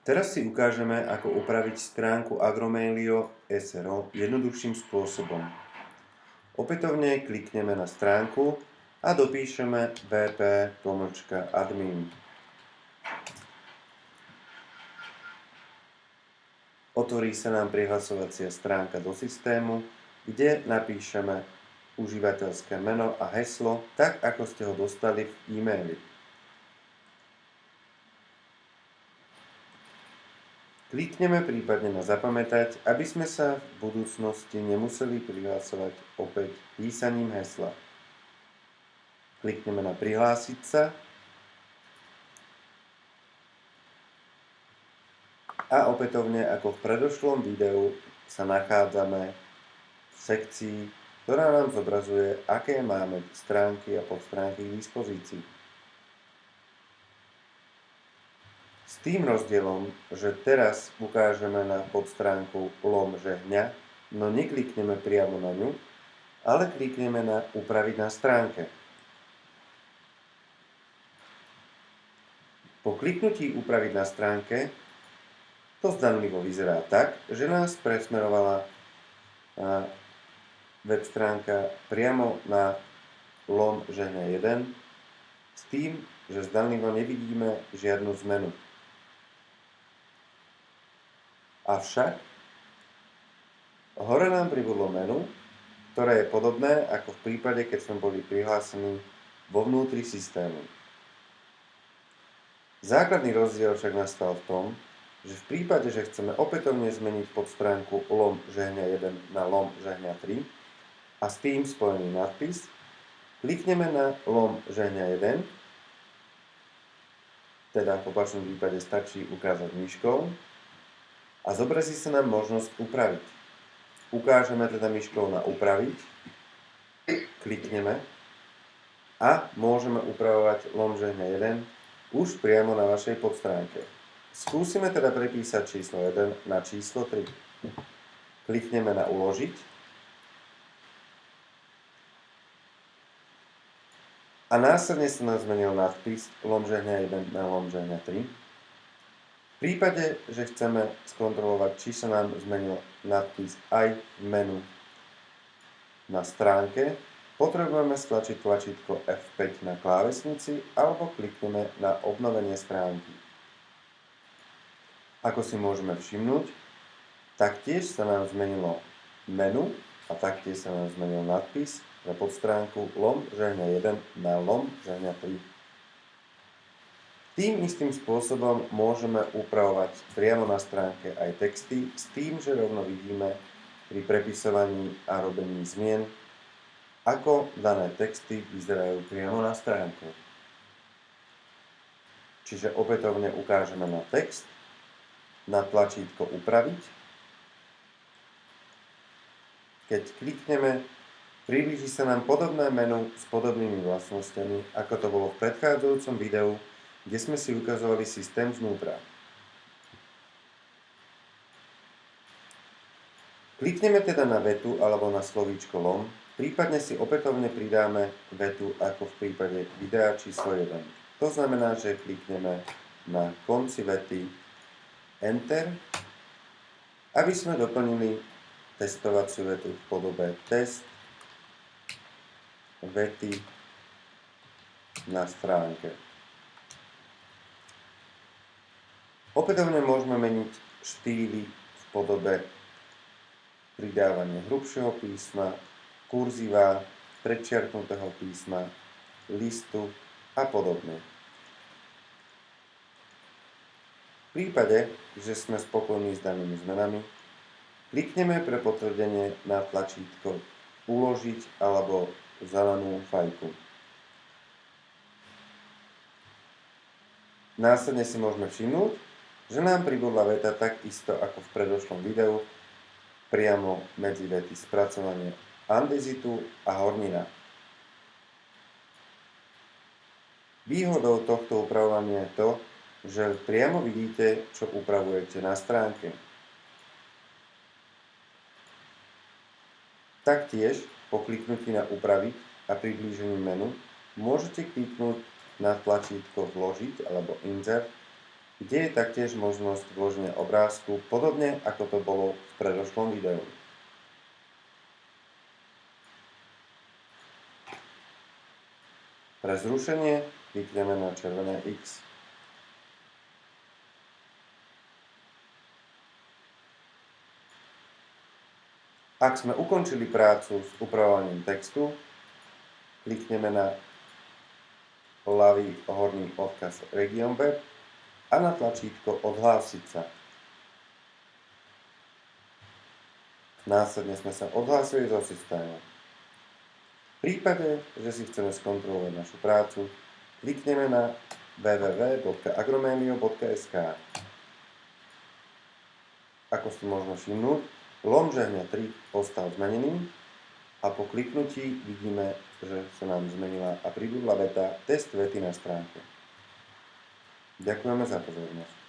Teraz si ukážeme, ako upraviť stránku Agromailio SRO jednoduchším spôsobom. Opätovne klikneme na stránku a dopíšeme wp-admin. Otvorí sa nám prihlasovacia stránka do systému, kde napíšeme užívateľské meno a heslo, tak ako ste ho dostali v e-maili. Klikneme prípadne na zapamätať, aby sme sa v budúcnosti nemuseli prihlasovať opäť písaním hesla. Klikneme na prihlásiť sa a opätovne ako v predošlom videu sa nachádzame v sekcii, ktorá nám zobrazuje, aké máme stránky a podstránky k dispozícii. S tým rozdielom, že teraz ukážeme na podstránku LOM žehňa, no neklikneme priamo na ňu, ale klikneme na upraviť na stránke. Po kliknutí upraviť na stránke to zdanlivo vyzerá tak, že nás presmerovala web stránka priamo na LOM žehňa 1 s tým, že zdanlivo nevidíme žiadnu zmenu. Avšak hore nám pribudlo menu, ktoré je podobné ako v prípade, keď sme boli prihlásení vo vnútri systému. Základný rozdiel však nastal v tom, že v prípade, že chceme opätovne zmeniť podstránku LOM žehňa 1 na LOM žehňa 3 a s tým spojený nadpis, klikneme na LOM žehňa 1, teda v opačnom prípade stačí ukázať myškou, a zobrazí sa nám možnosť upraviť. Ukážeme teda myškou na upraviť, klikneme a môžeme upravovať LOM žehňa 1 už priamo na vašej podstránke. Skúsime teda prepísať číslo 1 na číslo 3. Klikneme na uložiť a následne sa nám zmenil nadpis LOM žehňa 1 na LOM žehňa 3. V prípade, že chceme skontrolovať, či sa nám zmenil nadpis aj v menu na stránke, potrebujeme stlačiť tlačítko F5 na klávesnici alebo klikneme na obnovenie stránky. Ako si môžeme všimnúť, taktiež sa nám zmenilo menu a taktiež sa nám zmenil nadpis na podstránku LOM žehňa 1 na LOM žehňa 3. Tým istým spôsobom môžeme upravovať priamo na stránke aj texty s tým, že rovno vidíme pri prepisovaní a robení zmien, ako dané texty vyzerajú priamo na stránke. Čiže opätovne ukážeme na text, na tlačítko upraviť. Keď klikneme, priblíži sa nám podobné menu s podobnými vlastnosťami, ako to bolo v predchádzajúcom videu, kde sme si ukazovali systém znútra. Klikneme teda na vetu alebo na slovíčko LOM, prípadne si opätovne pridáme vetu ako v prípade videa číslo 1. To znamená, že klikneme na konci vety Enter, aby sme doplnili testovaciu vetu v podobe test vety na stránke. Opätovne môžeme meniť štýly v podobe pridávania hrubšieho písma, kurziva, predčiarknutého písma, listu a podobne. V prípade, že sme spokojní s danými zmenami, klikneme pre potvrdenie na tlačítko Uložiť alebo zelenú fajku. Následne si môžeme všimnúť, že nám pribudla veta takisto ako v predošlom videu, priamo medzi vety spracovanie andezitu a hornina. Výhodou tohto upravovania je to, že priamo vidíte, čo upravujete na stránke. Taktiež po kliknutí na upraviť a priblížení menu môžete kliknúť na tlačítko Vložiť alebo Insert kde je taktiež možnosť vloženia obrázku, podobne ako to bolo v predošlom videu. Pre zrušenie klikneme na červené X. Ak sme ukončili prácu s upravovaním textu, klikneme na ľavý horný odkaz Region Web a na tlačítko Odhlásiť sa. Následne sme sa odhlásili zo systému. V prípade, že si chceme skontrolovať našu prácu, klikneme na www.agromenio.sk. Ako si možno všimnúť, lom žehňa 3 ostal zmenený a po kliknutí vidíme, že sa nám zmenila a pribudla veta test vety na stránke. Ďakujeme za pozornosť.